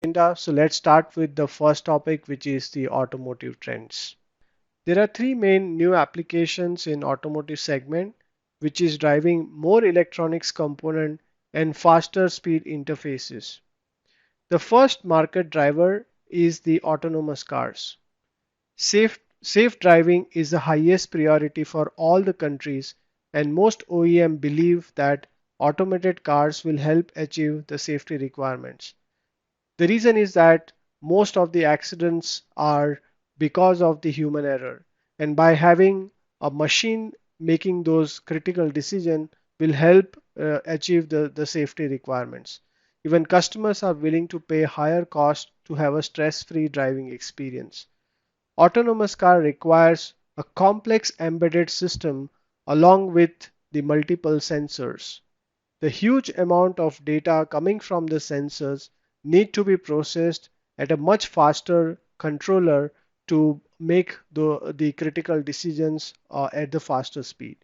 agenda. So let's start with the first topic, which is the automotive trends. There are three main new applications in automotive segment, which is driving more electronics component and faster speed interfaces. The first market driver is the autonomous cars. Safe driving is the highest priority for all the countries, and most OEM believe that automated cars will help achieve the safety requirements. The reason is that most of the accidents are because of the human error, and by having a machine making those critical decisions will help achieve the safety requirements. Even customers are willing to pay higher cost to have a stress-free driving experience. Autonomous car requires a complex embedded system along with the multiple sensors. The huge amount of data coming from the sensors need to be processed at a much faster controller to make the critical decisions at the faster speed.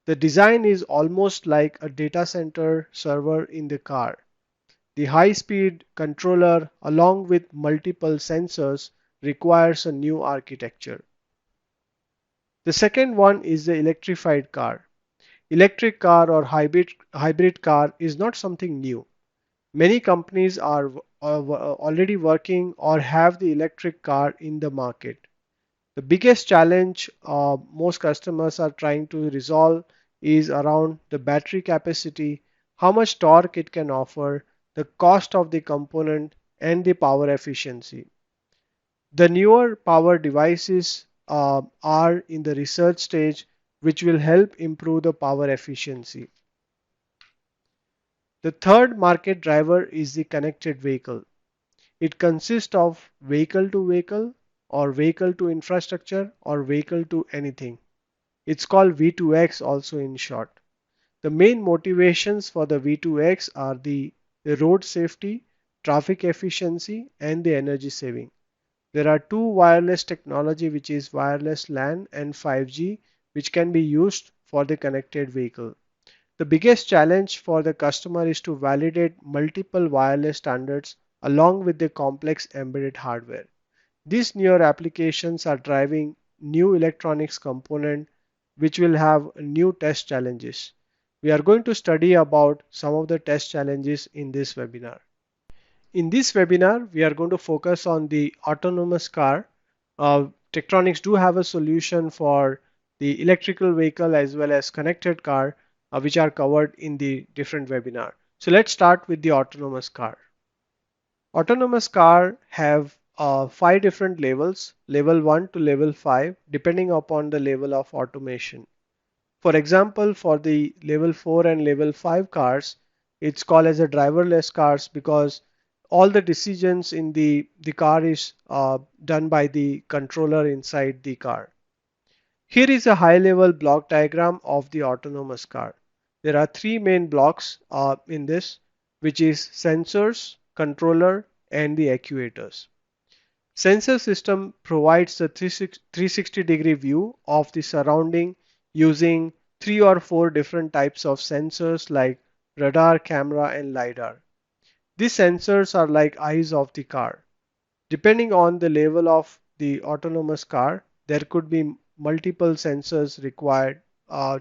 The design is almost like a data center server in the car. The high-speed controller along with multiple sensors requires a new architecture. The second one is the electrified car. Electric car or hybrid car is not something new. Many companies are already working or have the electric car in the market. The biggest challenge most customers are trying to resolve is around the battery capacity, how much torque it can offer, the cost of the component, and the power efficiency. The newer power devices are in the research stage, which will help improve the power efficiency. The third market driver is the connected vehicle. It consists of vehicle to vehicle or vehicle to infrastructure or vehicle to anything. It's called V2X also in short. The main motivations for the V2X are the road safety, traffic efficiency, and the energy saving. There are two wireless technology, which is wireless LAN and 5G, which can be used for the connected vehicle. The biggest challenge for the customer is to validate multiple wireless standards along with the complex embedded hardware. These newer applications are driving new electronics component which will have new test challenges. We are going to study about some of the test challenges in this webinar. In this webinar, we are going to focus on the autonomous car. Tektronix do have a solution for the electrical vehicle as well as connected car, which are covered in the different webinar. So let's start with the autonomous car. Autonomous car have five different levels, level 1 to level 5, depending upon the level of automation. For example, for the level 4 and level 5 cars, it's called as a driverless cars because all the decisions in the car is done by the controller inside the car. Here is a high level block diagram of the autonomous car. There are three main blocks in this, which is sensors, controller, and the actuators. Sensor system provides the 360-degree view of the surrounding using three or four different types of sensors like radar, camera, and LiDAR. These sensors are like eyes of the car. Depending on the level of the autonomous car, there could be multiple sensors required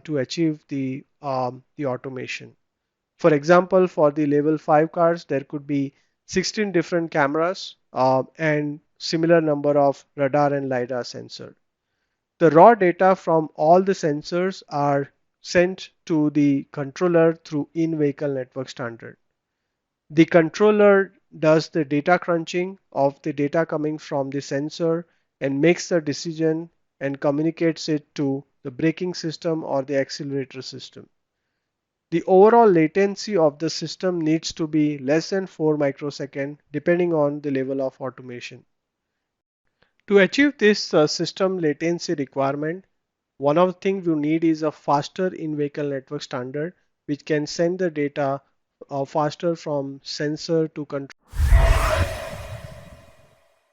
to achieve the automation. For example, for the level 5 cars, there could be 16 different cameras and similar number of radar and LiDAR sensor. The raw data from all the sensors are sent to the controller through in-vehicle network standard. The controller does the data crunching of the data coming from the sensor and makes the decision and communicates it to the braking system or the accelerator system. The overall latency of the system needs to be less than 4 microseconds depending on the level of automation. To achieve this system latency requirement, one of the things you need is a faster in-vehicle network standard which can send the data faster from sensor to control.